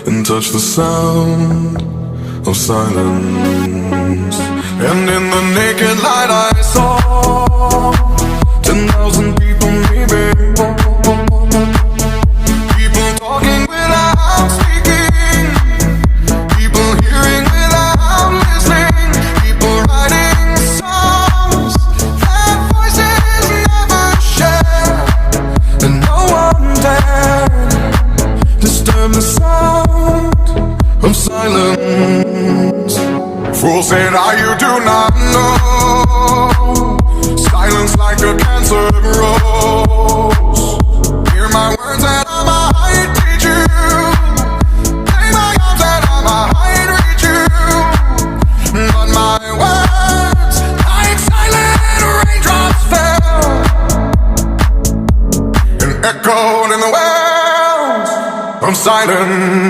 and touch the sound of silence. And in the naked light I saw 10,000 people, maybe. People talking without speaking, people hearing without listening, people writing songs that voices never share, and no one dared disturb the sound of silence. Fool said, you do not know. Silence like a cancer grows. Hear my words and I might teach you. Lay my arms and I might reach you. But my words, like silent raindrops, fell and echoed in the wells of silence.